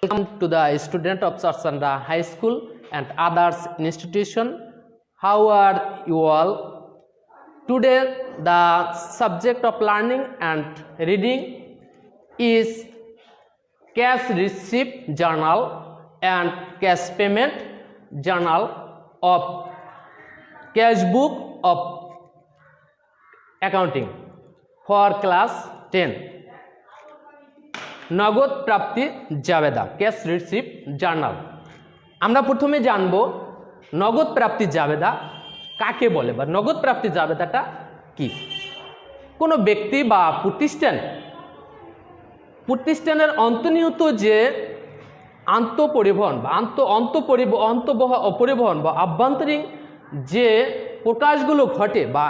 Welcome to the student of Sarsanda High School and others institution. How are you all? Today the subject of learning and reading is cash receipt journal and cash payment journal of cash book of accounting for class 10. নগদ প্রাপ্তি জাবেদা cash receipt journal. আমরা প্রথমে জানব নগদ প্রাপ্তি জাবেদা কাকে বলে বা নগদ প্রাপ্তি জাবেদাটা কি। কোনো ব্যক্তি বা প্রতিষ্ঠানের অন্তর্নিহিত যে পরিবহন বা আভ্যন্তরীণ যে প্রকাশগুলো ঘটে বা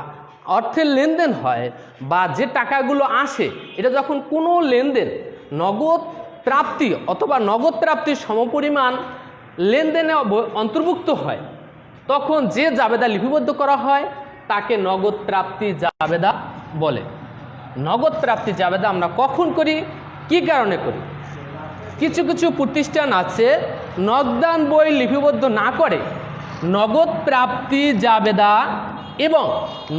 অর্থের লেনদেন হয় বা যে টাকাগুলো আসে, এটা যখন কোনো লেনদেন নগদ প্রাপ্তি অথবা নগদ প্রাপ্তির সমপরিমাণ লেনদেনে অন্তর্ভুক্ত হয়, তখন যে জাবেদা লিপিবদ্ধ করা হয় তাকে নগদ প্রাপ্তি জাবেদা বলে। নগদ প্রাপ্তি জাবেদা আমরা কখন করি, কি কারণে করি? কিছু কিছু প্রতিষ্ঠান আছে নগদান বই লিপিবদ্ধ না করে নগদ প্রাপ্তি জাবেদা এবং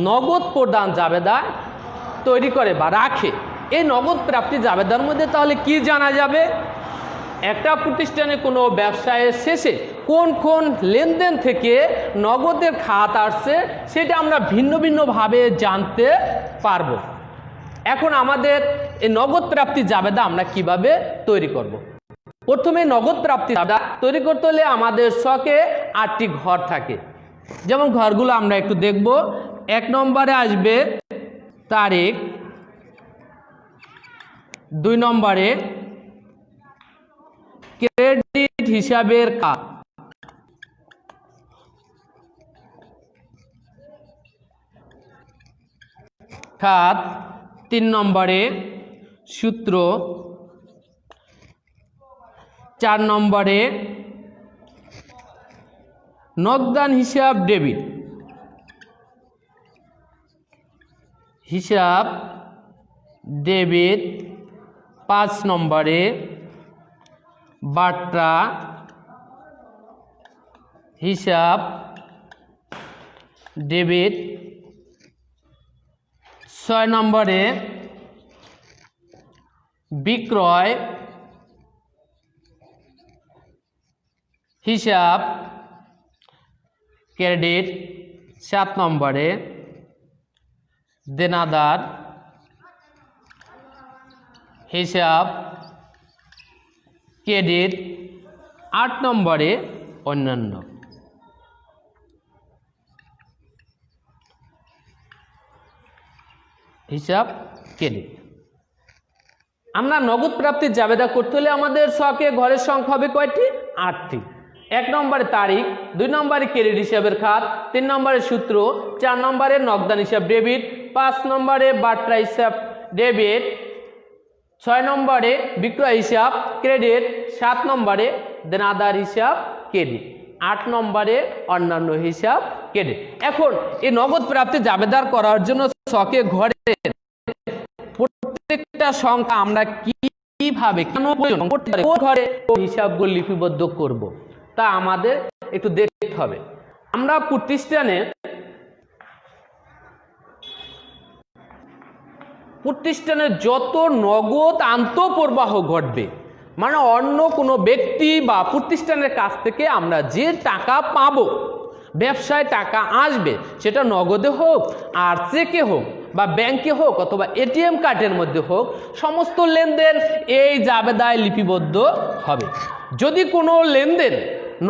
নগদ প্রদান জাবেদা তৈরি করে বা রাখে। এই নগদ প্রাপ্তি জাবেদার মধ্যে তাহলে কি জানা যাবে? একটা প্রতিষ্ঠানে কোনো ব্যবসায়ের শেষে কোন কোন লেনদেন থেকে নগদের খাত আসছে সেটা আমরা ভিন্ন ভিন্নভাবে জানতে পারবো। এখন আমাদের এই নগদ প্রাপ্তি জাবেদা আমরা কিভাবে তৈরি করব? প্রথমে নগদ প্রাপ্তি জাবেদা তৈরি করতে হলে আমাদের শখে 8টি ঘর থাকে। যেমন ঘরগুলো আমরা একটু দেখব। 1 নম্বরে আসবে তারিখ, 2 নম্বরে ক্রেডিট হিসাবের খাত, 3 নম্বরে সূত্র, 4 নম্বরে নগদান হিসাব ডেবিট, 5 নম্বরে বাট্রা হিসাব ডেবিট, 6 নম্বরে বিক্রয় হিসাব ক্রেডিট, 7 নম্বরে দেনাদার হিসাব ক্রেডিট, 8 নম্বরে অন্যান্য। হিসাব ক্রেডিট। আমরা নগদ প্রাপ্তির জাবেদা করতে হলে আমাদের শখে ঘরের সংখ্যা হবে কয়টি? 8টি। 1 নম্বরে তারিখ, 2 নম্বরে ক্রেডিট হিসাবের খাত, 3 নম্বরে সূত্র, 4 নম্বরে নগদান হিসাব ডেবিট, 5 নম্বরে বাট্রা হিসাব ডেবিট, 6 নম্বরে বিক্রয় হিসাব ক্রেডিট, 7 নম্বরে দেনাদার হিসাব ক্রেডিট, 8 নম্বরে অন্যান্য হিসাব ক্রেডিট। এখন এই নগদ প্রাপ্তি জাবেদার করার জন্য শখে ঘরের প্রত্যেকটা সংখ্যা আমরা কিভাবে কেন ঘরে হিসাবগুলো লিপিবদ্ধ করব তা আমাদের একটু দেখতে হবে। আমরা প্রতিষ্ঠানে যত নগদ আন্তঃপ্রবাহ ঘটবে, মানে অন্য কোনো ব্যক্তি বা প্রতিষ্ঠানের কাছ থেকে আমরা যে টাকা পাবো, ব্যবসায় টাকা আসবে, সেটা নগদে হোক আর চেকে হোক বা ব্যাংকে হোক অথবা এটিএম কার্ডের মধ্যে হোক, সমস্ত লেনদেন এই জাবেদায় লিপিবদ্ধ হবে। যদি কোনো লেনদেন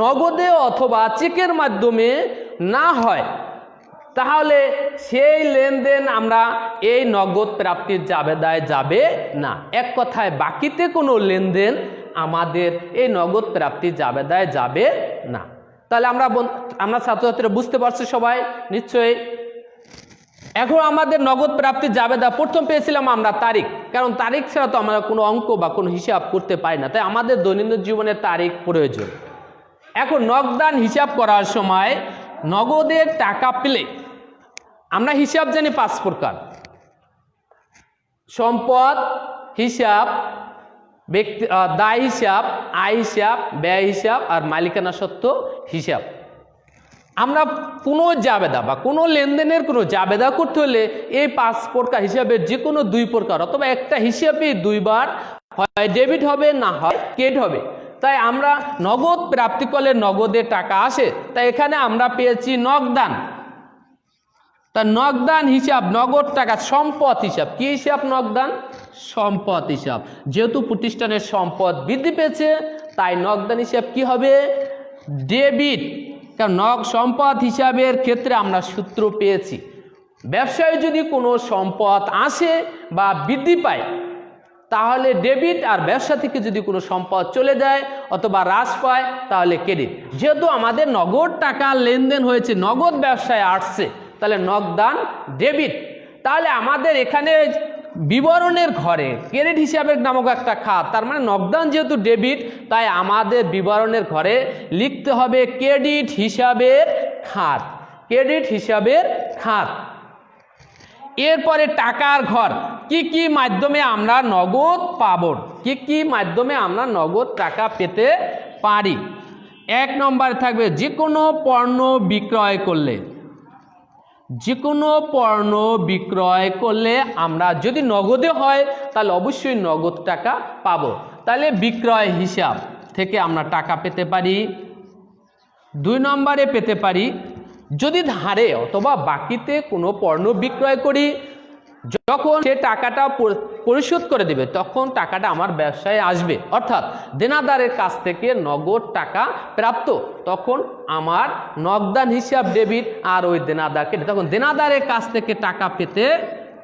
নগদে অথবা চেকের মাধ্যমে না হয়, তাহলে সেই লেনদেন আমরা এই নগদ প্রাপ্তির জাবেদায় যাবে না। এক কথায় বাকিতে কোনো লেনদেন আমাদের এই নগদ প্রাপ্তির জাবেদায় যাবে না। তাহলে আমরা ছাত্রছাত্রীরা বুঝতে পারছি সবাই নিশ্চয়ই। এখন আমাদের নগদ প্রাপ্তির জাবেদা প্রথম পেয়েছিলাম আমরা তারিখ, কারণ তারিখ ছাড়া তো আমরা কোনো অঙ্ক বা কোনো হিসাব করতে পারি না, তাই আমাদের দৈনন্দিন জীবনে তারিখ প্রয়োজন। এখন নগদান হিসাব করার সময় নগদের টাকা পেলে আমরা হিসাব জানি 5 প্রকার: সম্পদ হিসাব, ব্যক্তি দায় হিসাব, আয় হিসাব, ব্যয় হিসাব আর মালিকানা সত্ত্ব হিসাব। আমরা কোনো জাবেদা বা কোনো লেনদেনের কোনো জাবেদা করতে হলে এই 5 প্রকার হিসাবের যে কোনো 2 প্রকার অথবা একটা হিসাবে 2 বার হয় ডেবিট হবে, না হয় ক্রেডিট হবে। তাই আমরা নগদ প্রাপ্তি করলে নগদে টাকা আসে, তাই এখানে আমরা পেয়েছি নগদান। তা নগদান হিসাব, নগদ টাকা, সম্পদ হিসাব। কি হিসাব? নগদান সম্পদ হিসাব। যেহেতু প্রতিষ্ঠানের সম্পদ বৃদ্ধি পেয়েছে তাই নগদান হিসাব কি হবে? ডেবিট। কারণ সম্পদ হিসাবের ক্ষেত্রে আমরা সূত্র পেয়েছি, ব্যবসায় যদি কোনো সম্পদ আসে বা বৃদ্ধি পায় তাহলে ডেবিট, আর ব্যবসা থেকে যদি কোনো সম্পদ চলে যায় অথবা হ্রাস পায় তাহলে ক্রেডিট। যেহেতু আমাদের নগদ টাকা লেনদেন হয়েছে, নগদ ব্যবসায় আসছে, তাহলে নগদান ডেবিট। তাহলে আমাদের এখানে বিবরণের ঘরে ক্রেডিট হিসাবের নামক একটা খাত, তার মানে নগদান যেহেতু ডেবিট তাই আমাদের বিবরণের ঘরে লিখতে হবে ক্রেডিট হিসাবের খাত, ক্রেডিট হিসাবের খাত। এরপরে টাকার ঘর, কি কি মাধ্যমে আমরা নগদ পাবো, কি কি মাধ্যমে আমরা নগদ টাকা পেতে পারি। 1 নম্বরে থাকবে যে কোনো পণ্য বিক্রয় করলে, যে কোনো পণ্য বিক্রয় করলে আমরা যদি নগদে হয় তাহলে অবশ্যই নগদ টাকা পাবো, তাহলে বিক্রয় হিসাব থেকে আমরা টাকা পেতে পারি। 2 নম্বরে পেতে পারি যদি ধারে অথবা বাকিতে কোনো পণ্য বিক্রয় করি, যখন সে টাকাটা পরিশোধ করে দেবে তখন টাকাটা আমার ব্যবসায় আসবে, অর্থাৎ দেনাদারের কাছ থেকে নগদ টাকা প্রাপ্ত, তখন আমার নগদান হিসাব ডেবিট আর ওই দেনাদারকে, তখন দেনাদারের কাছ থেকে টাকা পেতে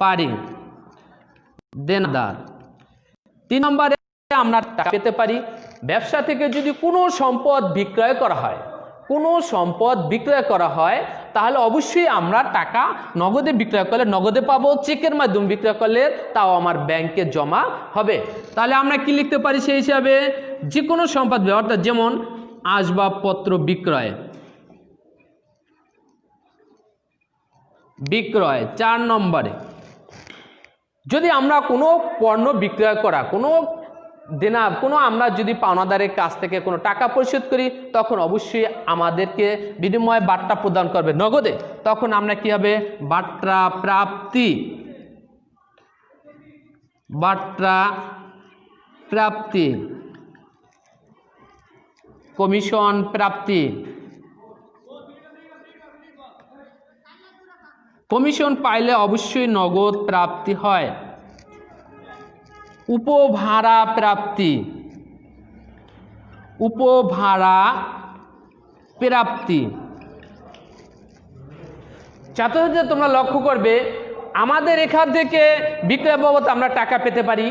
পারি। দেনাদার। 3 নম্বরে আমরা টাকা পেতে পারি ব্যবসা থেকে যদি কোনো সম্পদ বিক্রয় করা হয়, কোনো সম্পদ বিক্রয় করা হয় তাহলে অবশ্যই আমরা টাকা নগদে বিক্রয় করলে নগদে পাবো, চেকের মাধ্যমে বিক্রয় করলে তাও আমার ব্যাংকে জমা হবে। তাহলে আমরা কি লিখতে পারি সেই হিসাবে? যে কোনো সম্পদ, অর্থাৎ যেমন আসবাবপত্র বিক্রয়, বিক্রয়। 4 নম্বরে যদি আমরা কোনো পণ্য বিক্রয় করা, কোনো আমরা যদি পাওনাদারের কাছ থেকে কোনো টাকা পরিশোধ করি তখন অবশ্যই আমাদেরকে বিনিময় বার্তা প্রদান করবে নগদে, তখন আমরা কি হবে? বার্তা প্রাপ্তি, বার্তা প্রাপ্তি, কমিশন প্রাপ্তি। কমিশন পাইলে অবশ্যই নগদ প্রাপ্তি হয়। উপভাড়া প্রাপ্তি, উপভাড়া প্রাপ্তি। ছাত্রছাত্রীরা তোমরা লক্ষ্য করবে আমাদের এখান থেকে বিক্রয় বাবদ আমরা টাকা পেতে পারি,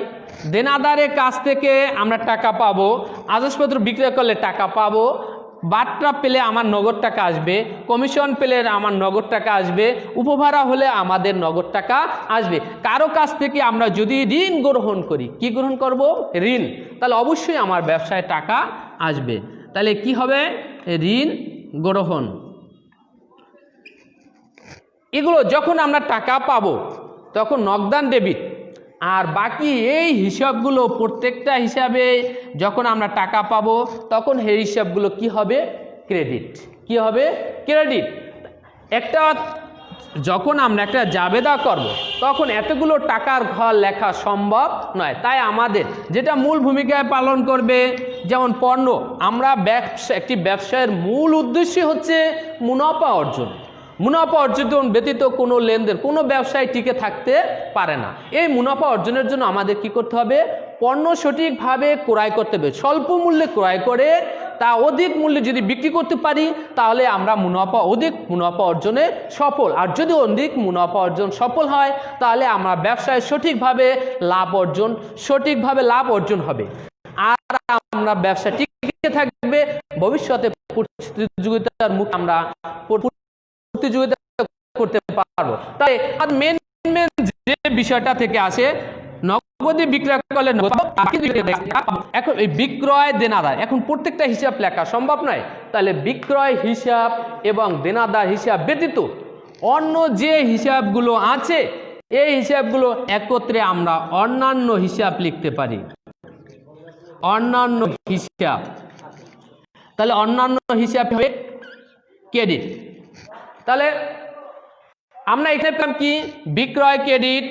দেনাদারের কাছ থেকে আমরা টাকা পাবো, আসবাবপত্র বিক্রয় করলে টাকা পাবো, বার্তা পেলে আমার নগদ টাকা আসবে, কমিশন পেলে আমার নগদ টাকা আসবে, উপভাড়া হলে আমাদের নগদ টাকা আসবে। কারো কাছ থেকে আমরা যদি ঋণ গ্রহণ করি, কি গ্রহণ করব? ঋণ, তাহলে অবশ্যই আমার ব্যবসায় টাকা আসবে। তাহলে কি হবে? ঋণ গ্রহণ। এগুলো যখন আমরা টাকা পাবো তখন নগদান ডেবিট, আর বাকি এই হিসাবগুলো প্রত্যেকটা হিসাবে যখন আমরা টাকা পাবো তখন এই হিসাবগুলো কি হবে? ক্রেডিট। কি হবে? ক্রেডিট। যখন আমরা একটা জাবেদা করব তখন এতগুলো টাকার ঘর লেখা সম্ভব নয়, তাই আমাদের যেটা মূল ভূমিকায় পালন করবে, যেমন পণ্য, আমরা একটি ব্যবসায়ের মূল উদ্দেশ্য হচ্ছে মুনাফা অর্জন। মুনাফা অর্জন ব্যতীত কোনো লেনদেন, কোনো ব্যবসায় টিকে থাকতে পারে না। এই মুনাফা অর্জনের জন্য আমাদের কি করতে হবে? পণ্য সঠিকভাবে ক্রয় করতে হবে, স্বল্প মূল্যে ক্রয় করে তা অধিক মূল্যে যদি বিক্রি করতে পারি তাহলে আমরা অধিক মুনাফা অর্জনে সফল। আর যদি অধিক মুনাফা অর্জন সফল হয় তাহলে আমরা ব্যবসায় সঠিকভাবে লাভ অর্জন হবে, আর আমরা ব্যবসা টিকে থাকবে। ভবিষ্যতে প্রতিযোগিতার মুখে আমরা প্রতিযোগিতা করতে পারবো। তাই মেন যে বিষয়টা থেকে আসে, নগদে বিক্রয় করলে এখন এই বিক্রয় দেনাদার, এখন প্রত্যেকটা হিসাব লেখা সম্ভব নয়, তাহলে বিক্রয় হিসাব এবং দেনাদার হিসাব ব্যতীত অন্য যে হিসাবগুলো আছে এই হিসাবগুলো একত্রে আমরা অন্যান্য হিসাব লিখতে পারি। অন্যান্য হিসাব, তাহলে অন্যান্য হিসাব হবে ক্রেডিট। তাহলে আমরা এখানে পেলাম কি, বিক্রয় ক্রেডিট,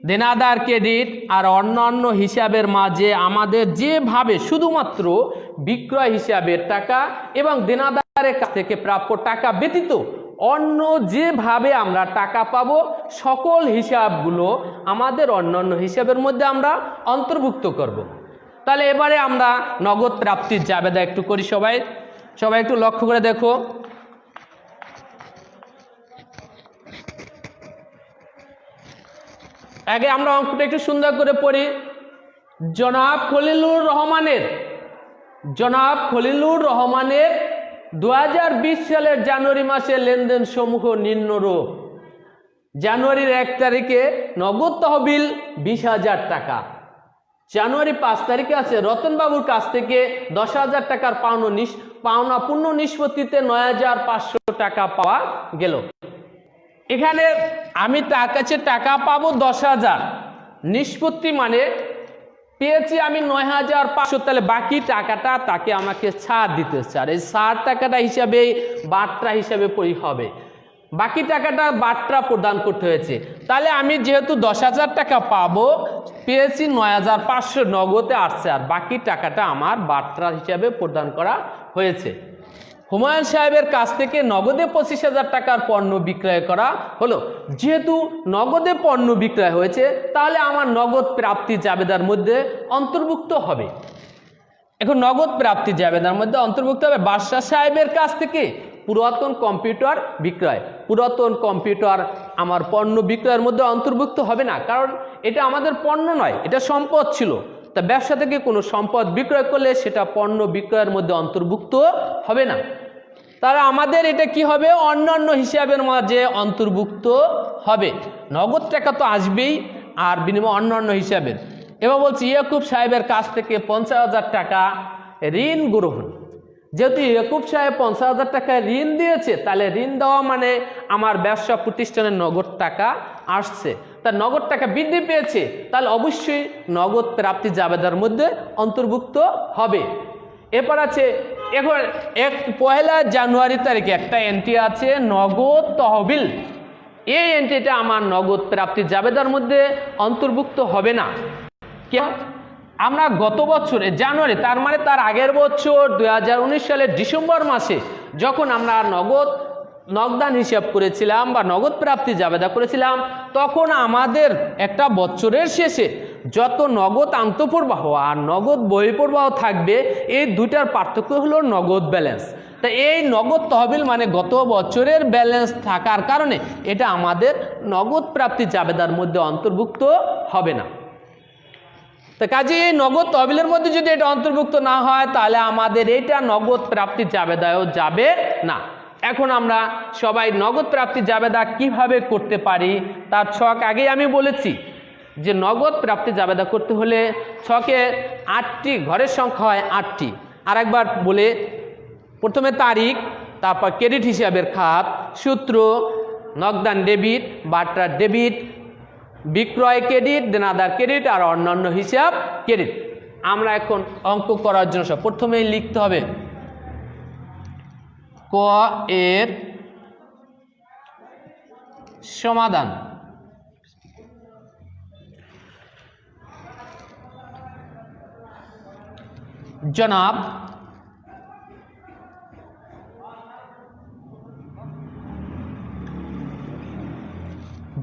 দেনাদার ক্রেডিট আর অন্যান্য হিসাবের মাঝে আমাদের যেভাবে শুধুমাত্র বিক্রয় হিসাবের টাকা এবং দেনাদারের কাছ থেকে প্রাপ্য টাকা ব্যতীত অন্য যেভাবে আমরা টাকা পাবো সকল হিসাবগুলো আমাদের অন্যান্য হিসাবের মধ্যে আমরা অন্তর্ভুক্ত করব। তাহলে এবারে আমরা নগদ প্রাপ্তির জাবেদা একটু করি। সবাই একটু লক্ষ্য করে দেখো। আগে আমরা অঙ্কটা একটু সুন্দর করে পড়ি। জনাব খলিলুর রহমানের 2020 সালের জানুয়ারি মাসের লেনদেন সমূহ নিম্নরূপ। জানুয়ারির 1 তারিখে নগদ তহবিল 20,000 টাকা। জানুয়ারি 5 তারিখে আছে রতনবাবুর কাছ থেকে 10,000 টাকার পাওনা পূর্ণ নিষ্পত্তিতে 9,500 টাকা পাওয়া গেল। এখানে আমি তার কাছে টাকা পাবো 10,000, নিষ্পত্তি মানে পেয়েছি আমি 9,500, তাহলে বাকি টাকাটা তাকে আমাকে ছাড় দিতে হচ্ছে। আর এই ছাড় টাকাটা হিসাবে বাট্রা হিসাবে হবে, বাকি টাকাটা বাট্রা প্রদান করতে হয়েছে। তাহলে আমি যেহেতু 10,000 টাকা পাবো, পেয়েছি 9,500 নগদে আসছে, আর বাকি টাকাটা আমার বাট্রা হিসাবে প্রদান করা হয়েছে। হুমায়ুন সাহেবের কাছ থেকে নগদে 25,000 টাকার পণ্য বিক্রয় করা হলো। যেহেতু নগদে পণ্য বিক্রয় হয়েছে, তাহলে আমার নগদ প্রাপ্তি জাবেদার মধ্যে অন্তর্ভুক্ত হবে। এখন নগদ প্রাপ্তি জাবেদার মধ্যে অন্তর্ভুক্ত হবে বাদশাহ সাহেবের কাছ থেকে পুরাতন কম্পিউটার বিক্রয়। পুরাতন কম্পিউটার আমার পণ্য বিক্রয়ের মধ্যে অন্তর্ভুক্ত হবে না, কারণ এটা আমাদের পণ্য নয়, এটা সম্পদ ছিল। তা ব্যবসা থেকে কোনো সম্পদ বিক্রয় করলে সেটা পণ্য বিক্রয়ের মধ্যে অন্তর্ভুক্ত হবে না। তাহলে আমাদের এটা কি হবে, অন্যান্য হিসাবের মাঝে অন্তর্ভুক্ত হবে। নগদ টাকা তো আসবেই, আর বিনিময়ে অন্যান্য হিসাবের। এবার বলছি ইয়াকুব সাহেবের কাছ থেকে 50,000 টাকা ঋণ গ্রহণ। যেহেতু ইয়াকুব সাহেব 50,000 টাকা ঋণ দিয়েছে, তাহলে ঋণ দেওয়া মানে আমার ব্যবসা প্রতিষ্ঠানের নগদ টাকা আসছে, তার নগদ টাকা বৃদ্ধি পেয়েছে, তাহলে অবশ্যই নগদ প্রাপ্তি জাবেদার মধ্যে অন্তর্ভুক্ত হবে। এরপর আছে এখন 1 জানুয়ারি তারিখে একটা এন্ট্রি আছে নগদ তহবিল। এই এন্ট্রিটা আমার নগদ প্রাপ্তি জাবেদার মধ্যে অন্তর্ভুক্ত হবে না। কেন? আমরা গত বছরে জানুয়ারি, তার মানে তার আগের বছর 2019 সালের ডিসেম্বর মাসে যখন আমরা নগদান হিসাব করেছিলাম বা নগদ প্রাপ্তি জাবেদা করেছিলাম, তখন আমাদের একটা বছরের শেষে যত নগদ আন্তঃপ্রবাহ আর নগদ বহিঃপ্রবাহ থাকবে, এই দুইটার পার্থক্য হলো নগদ ব্যালেন্স। তা এই নগদ তহবিল মানে গত বছরের ব্যালেন্স থাকার কারণে এটা আমাদের নগদ প্রাপ্তি জাবেদার মধ্যে অন্তর্ভুক্ত হবে না। তো কাজে এই নগদ তহবিলের মধ্যে যদি এটা অন্তর্ভুক্ত না হয়, তাহলে আমাদের এটা নগদ প্রাপ্তি জাবেদায়ও যাবে না। এখন আমরা সবাই নগদ প্রাপ্তি জাবেদা কিভাবে করতে পারি তার ছক আগেই আমি বলেছি, যে নগদ প্রাপ্তি জাবেদা করতে হলে ছকে 8টি ঘরের সংখ্যা হয় 8টি। আর একবার বলে, প্রথমে তারিখ, তারপর ক্রেডিট হিসাবের খাত, সূত্র, নগদান ডেবিট, বাট্রা ডেবিট, বিক্রয় ক্রেডিট, দেনাদার ক্রেডিট আর অন্যান্য হিসাব ক্রেডিট। আমরা এখন অঙ্ক করার জন্য প্রথমেই লিখতে হবে ক এর সমাধান।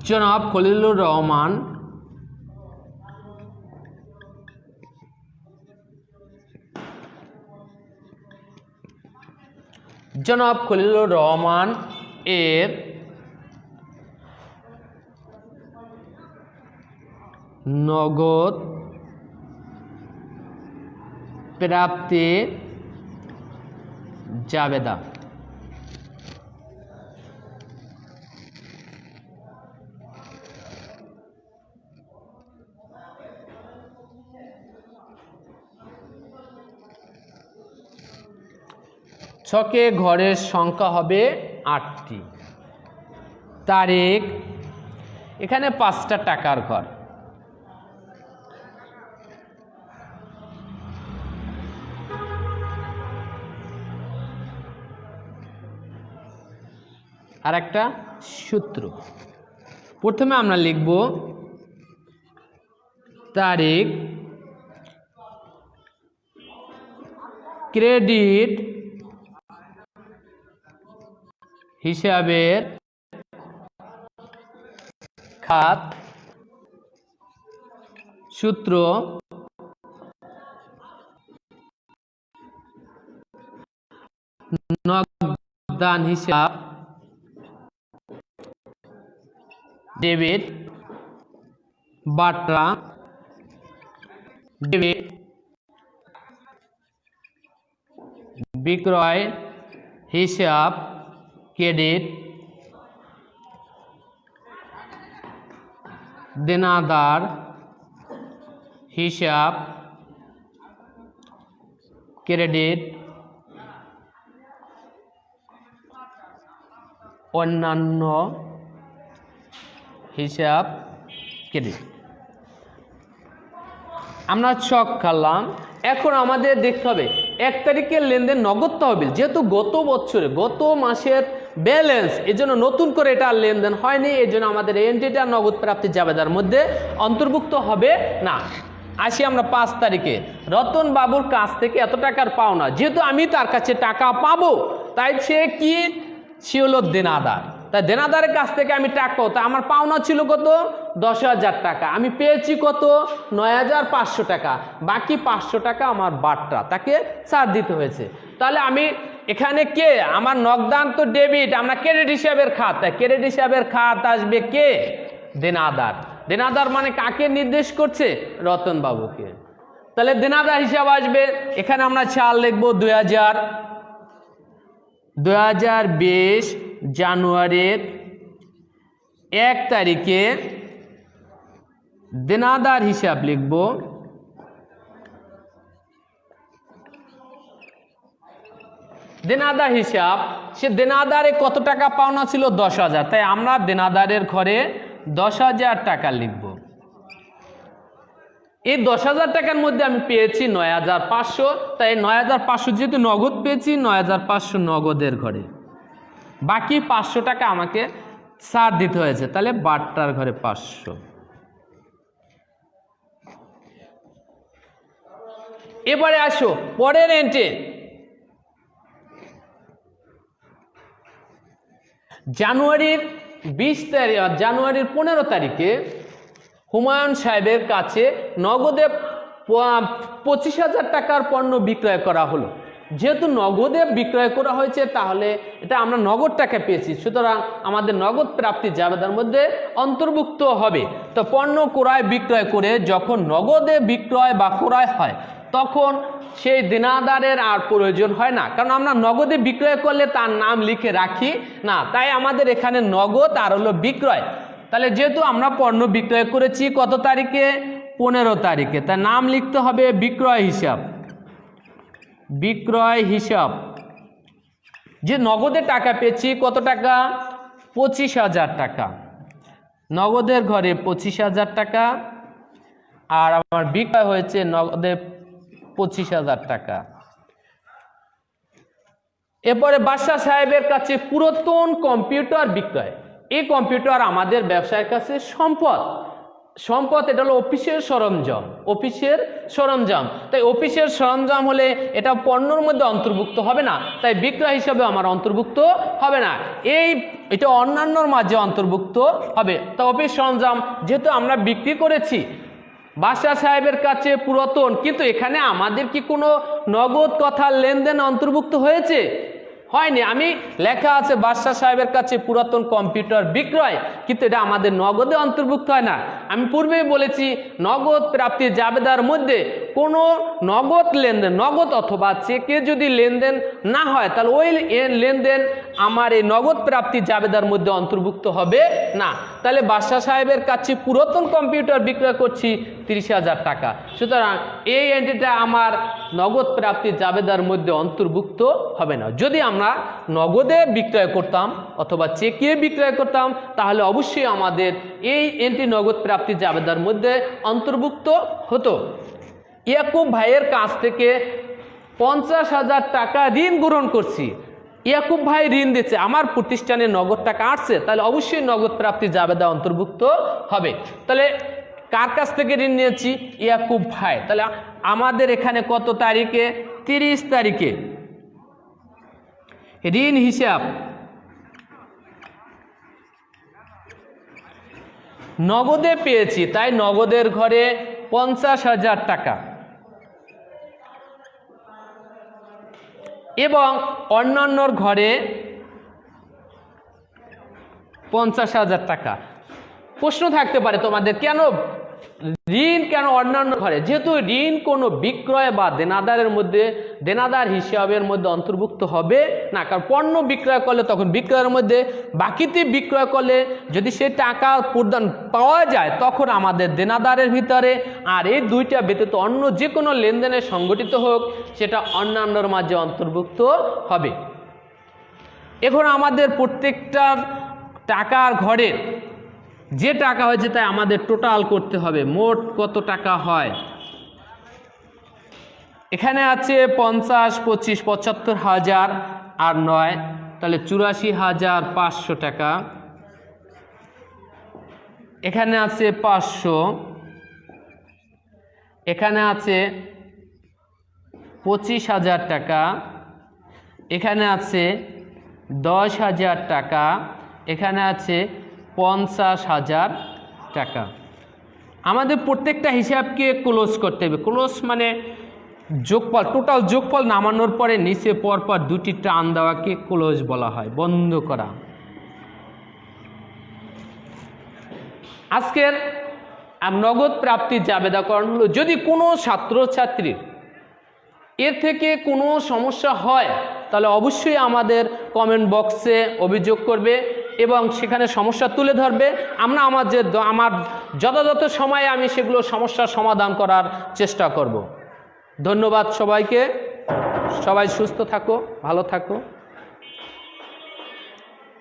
জনাব খলিলুর রহমান এর নগদ প্রাপ্তি জাবেদা। ছকে ঘরের সংখ্যা হবে 8টি। তারিখ, এখানে 5টা টাকার ঘর। আর একটা সূত্র। প্রথমে আমরা লিখব তারিখ ক্রেডিট হিসাবের খাত সূত্র নগদান হিসাব ডেবিট বাট্রা ডেবিট বিক্রয় হিসাব ক্রেডিট দেনাদার হিসাব ক্রেডিট অন্যান্য হিসাব ক্রেডিট। আমরা ছক খালাম। এখন আমাদের দেখতে হবে 1 তারিখের লেনদেন নগদ তহবিল, যেহেতু গত বছরে গত মাসের ব্যালেন্স, এজন্য নতুন করে এটা লেনদেন হয়নি, এই জন্য আমাদের এই এন্ট্রিটা নগদ প্রাপ্তি জাবেদার মধ্যে অন্তর্ভুক্ত হবে না। আসি আমরা 5 তারিখে রতন বাবুর কাছ থেকে এত টাকার পাওনা, যেহেতু আমি তার কাছে টাকা পাবো তাই সে হলো দেনাদার, তাই দেনাদারের কাছ থেকে আমি টাকা পাবো, তা আমার পাওনা ছিল কত 10,000 টাকা, আমি পেয়েছি কত 9,500 টাকা, বাকি 500 টাকা আমার বাট্রা, তাকে ছাড় দিতে হয়েছে। তাহলে আমি এখানে কে, আমার নগদান তো ডেবিট, আমরা ক্রেডিট হিসাবের খাত, তাই ক্রেডিট হিসাবের খাত আসবে কে, দেনাদার। দেনাদার মানে কাকে নির্দেশ করছে, রতন বাবুকে। তাহলে দেনাদার হিসাব আসবে, এখানে আমরা সাল লিখবো 2020 জানুয়ারির 1 তারিখে দেনাদার হিসাব লিখব দেনাদার হিসাব, সে দেনাদারে কত টাকা পাওনা ছিল 10,000, তাই আমরা দেনাদারের ঘরে 10,000 টাকা লিখব। এই 10,000 টাকার মধ্যে আমি পেয়েছি 9,500, তাই 9,500 যেহেতু নগদ পেয়েছি 9,500 নগদের ঘরে, বাকি 500 টাকা আমাকে ছাড় দিতে হয়েছে, তাহলে বাট্টার ঘরে 500। এবারে আসো পরের এন্ট্রি, জানুয়ারির 15 তারিখে হুমায়ুন সাহেবের কাছে নগদে 25,000 টাকার পণ্য বিক্রয় করা হলো। যেহেতু নগদে বিক্রয় করা হয়েছে তাহলে এটা আমরা নগদ টাকা পেয়েছি, সুতরাং আমাদের নগদ প্রাপ্তি জাবেদার মধ্যে অন্তর্ভুক্ত হবে। তো পণ্য ক্রয় বিক্রয় করে যখন নগদে বিক্রয় বা ক্রয় হয় তখন সেই দেনাদারের আর প্রয়োজন হয় না, কারণ আমরা নগদে বিক্রয় করলে তার নাম লিখে রাখি না, তাই আমাদের এখানে নগদ আর হলো বিক্রয়। তাহলে যেহেতু আমরা পণ্য বিক্রয় করেছি কত তারিখে 15 তারিখে, তার নাম লিখতে হবে বিক্রয় হিসাব। বিক্রয় হিসাব, যে নগদে টাকা পেয়েছি কত টাকা 25,000 টাকা, নগদের ঘরে 25,000 টাকা, আর আমার বিক্রয় হয়েছে নগদে 25,000 টাকা। এরপরে বাদশাহ সাহেবের কাছে পুরাতন কম্পিউটার বিক্রয়, এই কম্পিউটার আমাদের ব্যবসায়ের কাছে সম্পদ, এটা হলো অফিসের সরঞ্জাম, তাই অফিসের সরঞ্জাম হলে এটা পণ্যর মধ্যে অন্তর্ভুক্ত হবে না, তাই বিক্রয় হিসাবে আমার অন্তর্ভুক্ত হবে না, এটা অন্যান্যর মাঝে অন্তর্ভুক্ত হবে। তা অফিস সরঞ্জাম যেহেতু আমরা বিক্রি করেছি বাদশাহ সাহেবের কাছে পুরাতন, কিন্তু এখানে আমাদের কি কোনো নগদ কথার লেনদেন অন্তর্ভুক্ত হয়েছে, হয়নি। আমি লেখা আছে বাদশাহ সাহেবের কাছে পুরাতন কম্পিউটার বিক্রয়, কিন্তু এটা আমাদের নগদে অন্তর্ভুক্ত হয় না। আমি পূর্বেই বলেছি নগদ প্রাপ্তি জাবেদার মধ্যে কোনো নগদ লেনদেন, নগদ অথবা চেকে যদি লেনদেন না হয় তাহলে ওই লেনদেন আমার এই নগদ প্রাপ্তি জাবেদার মধ্যে অন্তর্ভুক্ত হবে না। তাহলে বাদশাহ সাহেবের কাছে পুরাতন কম্পিউটার বিক্রয় করছি 30,000 টাকা, সুতরাং এই এন্ট্রিটা আমার নগদ প্রাপ্তি জাবেদার মধ্যে অন্তর্ভুক্ত হবে না। যদি আমরা নগদে বিক্রয় করতাম অথবা চেকে বিক্রয় করতাম তাহলে অবশ্যই আমাদের এই এন্ট্রি নগদ প্রাপ্তি জাবেদার মধ্যে অন্তর্ভুক্ত হতো। ইয়াকুব ভাইয়ের কাছ থেকে 50,000 টাকা ঋণ গ্রহণ করছি। ইয়াকুব ভাই ঋণ দিচ্ছে, আমার প্রতিষ্ঠানে নগদ টাকা আসছে, তাহলে অবশ্যই নগদ প্রাপ্তি জাবেদা অন্তর্ভুক্ত হবে। তাহলে কার কাছ থেকে ঋণ নিয়েছি? ইয়াকুব ভাই। তাহলে আমাদের এখানে কত তারিখে? 30 তারিখে ঋণ হিসাব নগদে পেয়েছি, তাই নগদের ঘরে 50,000 টাকা এবং অন্যান্যর ঘরে 50,000 টাকা। প্রশ্ন থাকতে পারে তোমাদের, কেন ঋণ কেন অন্যান্য ঘরে? যেহেতু ঋণ কোনো বিক্রয় বা দেনাদারের মধ্যে, দেনাদার হিসাবের মধ্যে অন্তর্ভুক্ত হবে না, কারণ পণ্য বিক্রয় করলে তখন বিক্রয়ের মধ্যে, বাকিতে বিক্রয় করলে যদি সে টাকা প্রদান পাওয়া যায় তখন আমাদের দেনাদারের ভিতরে, আর এই দুইটা ব্যতীত অন্য যে কোনো লেনদেনে সংগঠিত হোক সেটা অন্যান্যর মাঝে অন্তর্ভুক্ত হবে। এখন আমাদের প্রত্যেকটা টাকার ঘরে যে টাকা হয়েছে তাই আমাদের টোটাল করতে হবে, মোট কত টাকা হয়। এখানে আছে 50, 25, 75,000 আর 9, তাহলে 84,500 টাকা। এখানে আছে 500, এখানে আছে 25,000 টাকা, এখানে আছে 10,000 টাকা, এখানে আছে 50,000 টাকা। আমাদের প্রত্যেকটা হিসাবকে ক্লোজ করতে হবে। ক্লোজ মানে যোগফল, টোটাল যোগফল নামানোর পরে নিচে পরপর দুটি টান দেওয়াকে ক্লোজ বলা হয়, বন্ধ করা। আজকের নগদ প্রাপ্তির জাবেদাকরণ হলো, যদি কোনো ছাত্রছাত্রীর এর থেকে কোনো সমস্যা হয় তাহলে অবশ্যই আমাদের কমেন্ট বক্সে অভিযোগ করবে এবং সেখানে সমস্যা তুলে ধরবে। আমরা আমার যথাযথ সময়ে আমি সেগুলো সমস্যার সমাধান করার চেষ্টা করব। ধন্যবাদ সবাইকে। সবাই সুস্থ থাকো, ভালো থাকো।